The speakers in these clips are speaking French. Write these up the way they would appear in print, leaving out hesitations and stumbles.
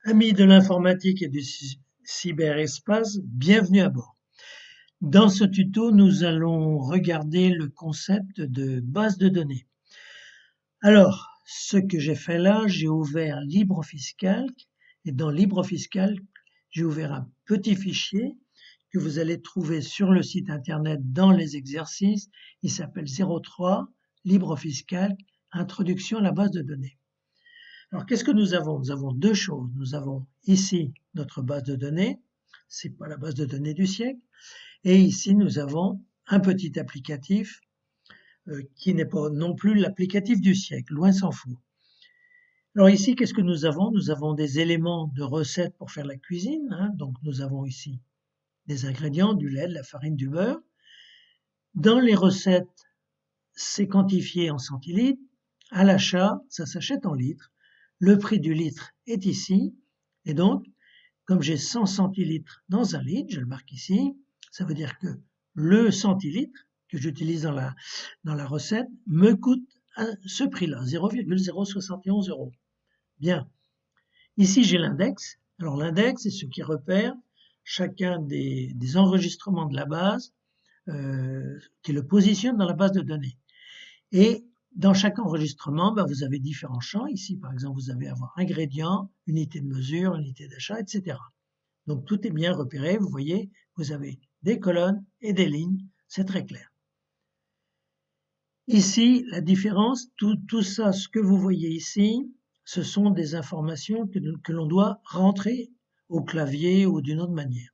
Amis de l'informatique et du cyberespace, bienvenue à bord. Dans ce tuto, nous allons regarder le concept de base de données. Alors, ce que j'ai fait là, j'ai ouvert LibreOffice Calc et dans LibreOffice Calc, j'ai ouvert un petit fichier que vous allez trouver sur le site internet dans les exercices. Il s'appelle 03 LibreOffice Calc, Introduction à la base de données. Alors, qu'est-ce que nous avons? Nous avons deux choses. Nous avons ici notre base de données, c'est pas la base de données du siècle, et ici nous avons un petit applicatif qui n'est pas non plus l'applicatif du siècle, loin s'en faut. Alors ici, qu'est-ce que nous avons? Nous avons des éléments de recettes pour faire la cuisine, hein. Donc nous avons ici des ingrédients, du lait, de la farine, du beurre. Dans les recettes, c'est quantifié en centilitres. À l'achat, ça s'achète en litres. Le prix du litre est ici. Et donc, comme j'ai 100 centilitres dans un litre, je le marque ici, ça veut dire que le centilitre que j'utilise dans la recette me coûte ce prix-là, 0,071 €. Bien. Ici, j'ai l'index. Alors, l'index, c'est ce qui repère chacun des enregistrements de la base, qui le positionne dans la base de données. Et dans chaque enregistrement, vous avez différents champs. Ici, par exemple, vous allez avoir ingrédients, unité de mesure, unité d'achat, etc. Donc tout est bien repéré. Vous voyez, vous avez des colonnes et des lignes. C'est très clair. Ici, la différence, tout ça, ce que vous voyez ici, ce sont des informations que l'on doit rentrer au clavier ou d'une autre manière.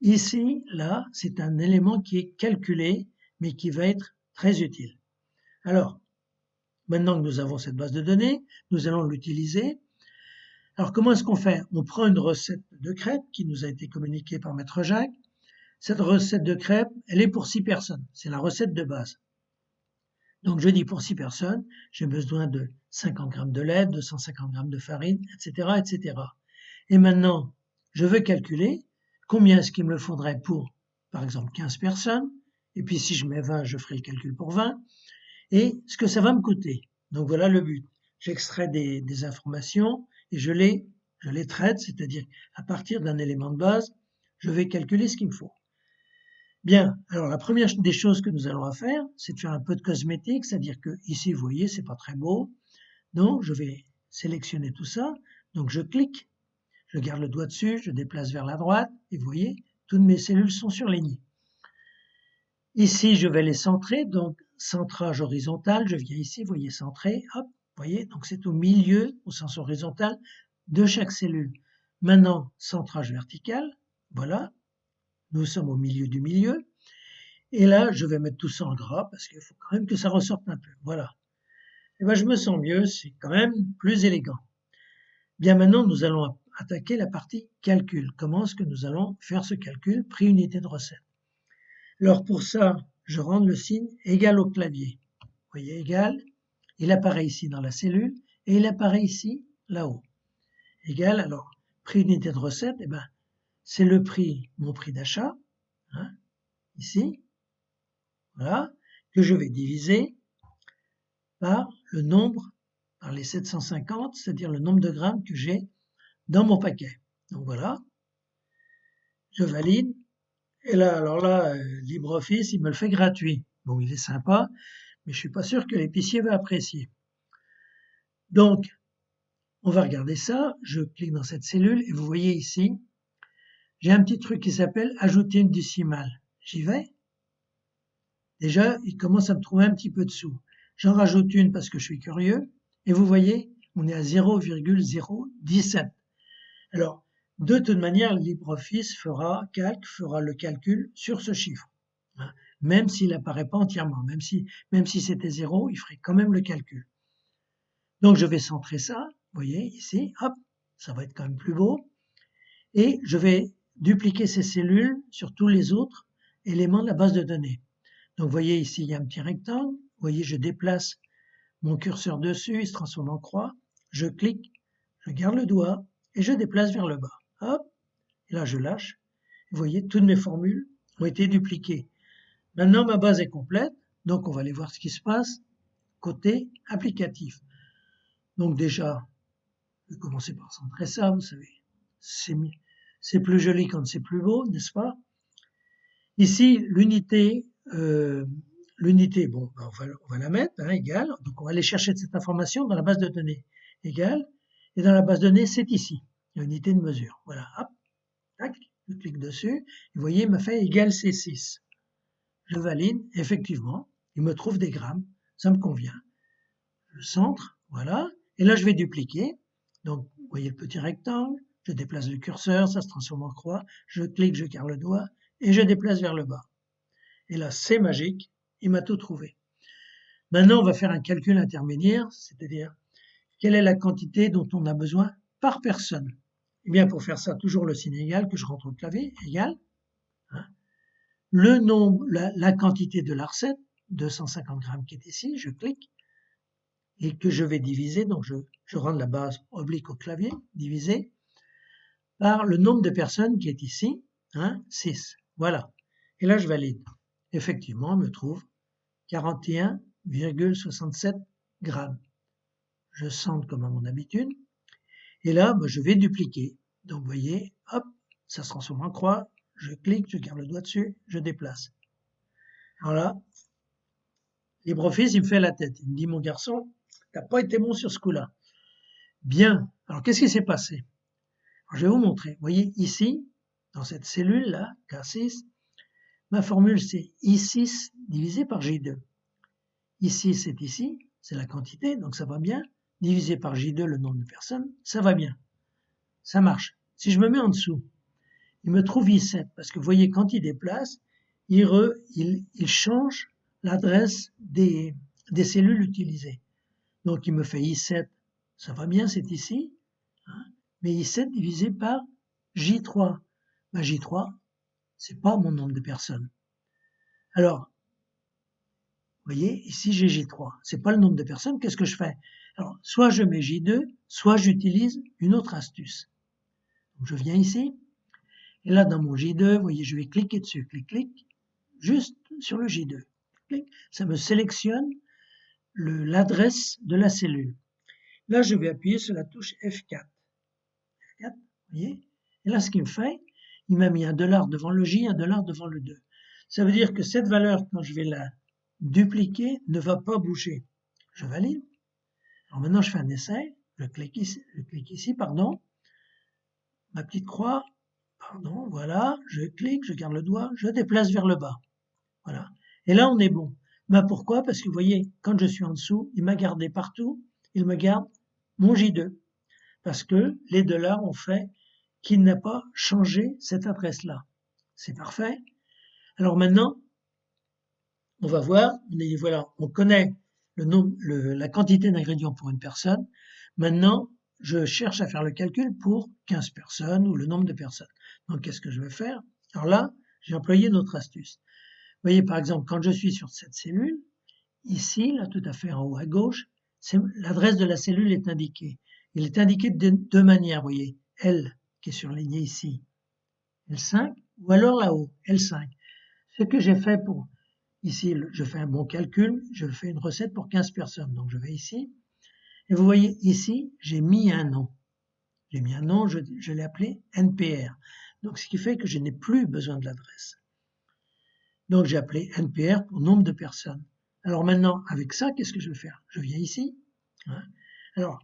Ici, là, c'est un élément qui est calculé, mais qui va être très utile. Alors, maintenant que nous avons cette base de données, nous allons l'utiliser. Alors, comment est-ce qu'on fait? On prend une recette de crêpes qui nous a été communiquée par Maître Jacques. Cette recette de crêpes, elle est pour 6 personnes. C'est la recette de base. Donc, je dis pour 6 personnes, j'ai besoin de 50 grammes de lait, 250 grammes de farine, etc., etc. Et maintenant, je veux calculer combien est-ce qu'il me faudrait pour, par exemple, 15 personnes. Et puis, si je mets 20, je ferai le calcul pour 20. Et ce que ça va me coûter. Donc, voilà le but. J'extrais des informations et je les traite, c'est-à-dire à partir d'un élément de base, je vais calculer ce qu'il me faut. Bien, alors la première des choses que nous allons faire, c'est de faire un peu de cosmétique, c'est-à-dire que ici, vous voyez, c'est pas très beau. Donc, je vais sélectionner tout ça. Donc, je clique, je garde le doigt dessus, je déplace vers la droite, et vous voyez, toutes mes cellules sont surlignées. Ici, je vais les centrer, donc centrage horizontal, je viens ici, vous voyez, centrer, hop, vous voyez, donc c'est au milieu, au sens horizontal, de chaque cellule. Maintenant, centrage vertical, voilà, nous sommes au milieu du milieu. Et là, je vais mettre tout ça en gras parce qu'il faut quand même que ça ressorte un peu. Voilà. Et ben, je me sens mieux, c'est quand même plus élégant. Bien, maintenant, nous allons attaquer la partie calcul. Comment est-ce que nous allons faire ce calcul, prix unité de recette? Alors, pour ça, je rends le signe égal au clavier. Vous voyez, égal. Il apparaît ici dans la cellule et il apparaît ici, là-haut. Égal, alors, prix unité de recette, eh ben, c'est le prix, mon prix d'achat, hein, ici, voilà, que je vais diviser par le nombre, par les 750, c'est-à-dire le nombre de grammes que j'ai dans mon paquet. Donc voilà, je valide. Et là, alors là, LibreOffice, il me le fait gratuit. Bon, il est sympa, mais je suis pas sûr que l'épicier va apprécier. Donc, on va regarder ça. Je clique dans cette cellule et vous voyez ici, j'ai un petit truc qui s'appelle ajouter une décimale. J'y vais. Déjà, il commence à me trouver un petit peu de sous. J'en rajoute une parce que je suis curieux. Et vous voyez, on est à 0,017. Alors, de toute manière, LibreOffice fera le calcul sur ce chiffre, hein, même s'il n'apparaît pas entièrement, même si c'était 0, il ferait quand même le calcul. Donc, je vais centrer ça, vous voyez, ici, hop, ça va être quand même plus beau. Et je vais dupliquer ces cellules sur tous les autres éléments de la base de données. Donc, vous voyez ici, il y a un petit rectangle. Vous voyez, je déplace mon curseur dessus, il se transforme en croix. Je clique, je garde le doigt et je déplace vers le bas. Hop, et là, je lâche. Vous voyez, toutes mes formules ont été dupliquées. Maintenant, ma base est complète. Donc, on va aller voir ce qui se passe côté applicatif. Donc, déjà, Je vais commencer par centrer ça, vous savez. C'est plus joli quand c'est plus beau, n'est-ce pas? Ici, l'unité, bon, ben, on va la mettre, hein, égale. Donc, on va aller chercher cette information dans la base de données égale. Et dans la base de données, c'est ici, l'unité de mesure. Voilà, hop, tac, je clique dessus. Vous voyez, il m'a fait égal C6. Je valide, effectivement, il me trouve des grammes, ça me convient. Je centre, voilà. Et là, je vais dupliquer. Donc, vous voyez le petit rectangle, je déplace le curseur, ça se transforme en croix. Je clique, je carre le doigt et je déplace vers le bas. Et là, c'est magique, il m'a tout trouvé. Maintenant, on va faire un calcul intermédiaire, c'est-à-dire quelle est la quantité dont on a besoin par personne. Eh bien, pour faire ça, toujours le signe égal que je rentre au clavier, égal. Hein, le nombre, la quantité de la recette, 250 grammes qui est ici, je clique, et que je vais diviser, donc je rends la base oblique au clavier, divisé, par le nombre de personnes qui est ici, hein, 6. Voilà. Et là, je valide. Effectivement, on me trouve 41,67 grammes. Je centre comme à mon habitude. Et là, je vais dupliquer. Donc, vous voyez, hop, ça se transforme en croix. Je clique, je garde le doigt dessus, je déplace. Alors là, LibreOffice, il me fait la tête. Il me dit, mon garçon, t'as pas été bon sur ce coup-là. Bien. Alors, qu'est-ce qui s'est passé? Alors, je vais vous montrer. Vous voyez, ici, dans cette cellule-là, K6, ma formule, c'est I6 divisé par J2. Ici, c'est ici, c'est la quantité, donc ça va bien. Divisé par J2, le nombre de personnes, ça va bien. Ça marche. Si je me mets en dessous, il me trouve I7, parce que vous voyez, quand il déplace, il change l'adresse des cellules utilisées. Donc il me fait I7, ça va bien, c'est ici, hein, mais I7 divisé par J3. Ben, J3, c'est pas mon nombre de personnes. Alors, vous voyez, ici j'ai J3, c'est pas le nombre de personnes, qu'est-ce que je fais? Alors, soit je mets J2, soit j'utilise une autre astuce. Donc, je viens ici, et là dans mon J2, vous voyez, je vais cliquer dessus, clic, clic, juste sur le J2. Clic, ça me sélectionne l'adresse de la cellule. Là, je vais appuyer sur la touche F4. F4, vous voyez? Et là, ce qu'il me fait, il m'a mis un $, devant le J, un $, devant le 2. Ça veut dire que cette valeur, quand je vais la dupliquer, ne va pas bouger. Je valide. Alors maintenant, je fais un essai. Je clique ici, pardon. Ma petite croix, pardon, voilà. Je clique, je garde le doigt, je déplace vers le bas. Voilà. Et là, on est bon. Ben pourquoi? Parce que vous voyez, quand je suis en dessous, il m'a gardé partout. Il me garde mon J2. Parce que les $, ont fait qu'il n'a pas changé cette adresse-là. C'est parfait. Alors maintenant, on va voir, voilà, on connaît la quantité d'ingrédients pour une personne. Maintenant, je cherche à faire le calcul pour 15 personnes ou le nombre de personnes. Donc, qu'est-ce que je vais faire? Alors là, j'ai employé notre astuce. Vous voyez, par exemple, quand je suis sur cette cellule, ici, là, tout à fait en haut à gauche, l'adresse de la cellule est indiquée. Il est indiqué de deux manières, vous voyez. L, qui est surligné ici, L5, ou alors là-haut, L5. Ce que j'ai fait pour, ici, je fais un bon calcul, je fais une recette pour 15 personnes. Donc, je vais ici, et vous voyez, ici, j'ai mis un nom. J'ai mis un nom, je l'ai appelé NPR. Donc, ce qui fait que je n'ai plus besoin de l'adresse. Donc, j'ai appelé NPR pour nombre de personnes. Alors maintenant, avec ça, qu'est-ce que je vais faire? Je viens ici. Hein, alors,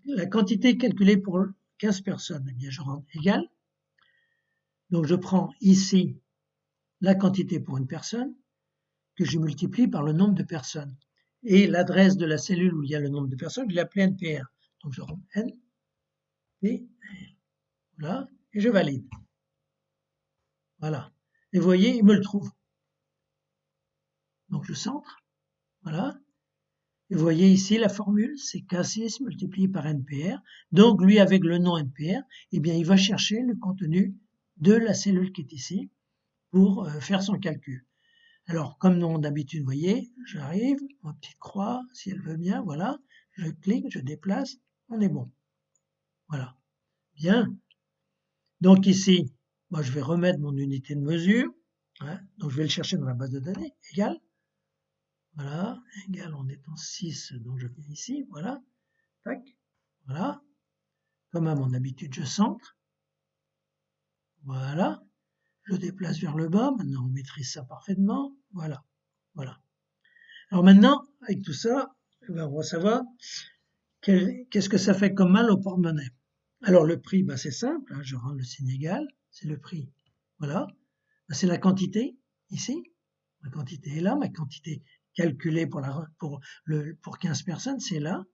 la quantité calculée pour 15 personnes, eh bien, je rentre égal. Donc, je prends ici la quantité pour une personne que je multiplie par le nombre de personnes. Et l'adresse de la cellule où il y a le nombre de personnes, je l'ai appelée NPR. Donc, je rentre NPR. Voilà. Et je valide. Voilà. Et vous voyez, il me le trouve. Donc, je centre. Voilà. Et vous voyez ici la formule, c'est K6 multiplié par NPR. Donc, lui, avec le nom NPR, eh bien, il va chercher le contenu de la cellule qui est ici pour faire son calcul. Alors, comme d'habitude, vous voyez, j'arrive, ma petite croix, si elle veut bien, voilà, je clique, je déplace, on est bon. Voilà. Bien. Donc ici, moi, je vais remettre mon unité de mesure. Hein, donc, je vais le chercher dans la base de données, égal. Voilà, égal, on est en 6, donc je viens ici, voilà, tac, voilà. comme à mon habitude, je centre. Voilà. Je déplace vers le bas. Maintenant, on maîtrise ça parfaitement. Voilà. Voilà. Alors maintenant, avec tout ça, on va savoir qu'est-ce que ça fait comme mal au porte-monnaie. Alors le prix, c'est simple, hein, je rends le signe égal, c'est le prix. Voilà. C'est la quantité, ici. Ma quantité est là, ma quantité calculée pour 15 personnes, c'est là,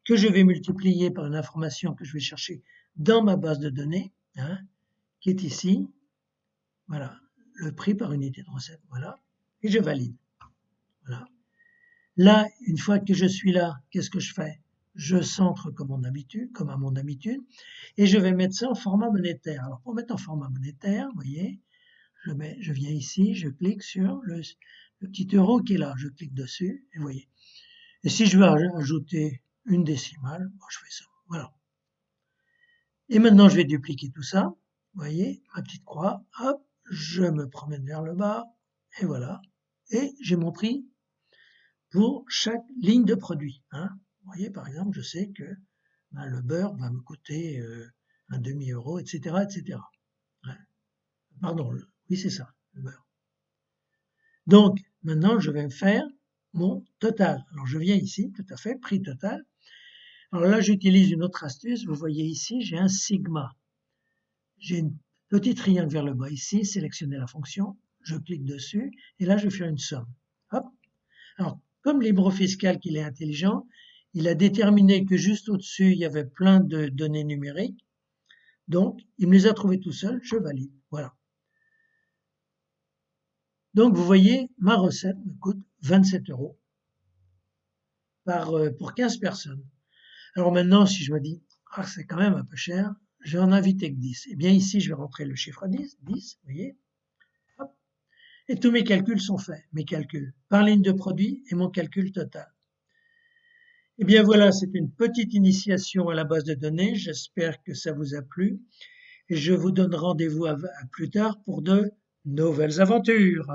que je vais multiplier par une information que je vais chercher dans ma base de données, hein, qui est ici. Voilà, le prix par unité de recette, voilà, et je valide. Voilà. Là, une fois que je suis là, qu'est-ce que je fais? Je centre comme à mon habitude, et je vais mettre ça en format monétaire. Alors pour mettre en format monétaire, vous voyez, je viens ici, je clique sur le petit euro qui est là, je clique dessus, et vous voyez. Et si je veux ajouter une décimale, je fais ça. Voilà. Et maintenant, je vais dupliquer tout ça. Vous voyez, ma petite croix, hop, je me promène vers le bas, et voilà. Et j'ai mon prix pour chaque ligne de produit. Hein. Vous voyez, par exemple, je sais que le beurre va me coûter un demi-euro, etc., etc. Ouais. Pardon, oui, c'est ça, le beurre. Donc, maintenant, je vais faire mon total. Alors, je viens ici, tout à fait, prix total. Alors là, j'utilise une autre astuce. Vous voyez ici, j'ai un sigma. J'ai un petit triangle vers le bas ici, sélectionner la fonction, je clique dessus, et là, je vais faire une somme. Hop. Alors, comme Libre Fiscal qu'il est intelligent, il a déterminé que juste au-dessus, il y avait plein de données numériques. Donc, il me les a trouvées tout seul, je valide. Voilà. Donc, vous voyez, ma recette me coûte 27 euros pour 15 personnes. Alors maintenant, si je me dis, c'est quand même un peu cher, je vais en inviter que 10. Eh bien ici, je vais rentrer le chiffre 10, vous voyez. Hop. Et tous mes calculs sont faits, mes calculs par ligne de produit et mon calcul total. Eh bien voilà, c'est une petite initiation à la base de données. J'espère que ça vous a plu et je vous donne rendez-vous à plus tard pour de nouvelles aventures.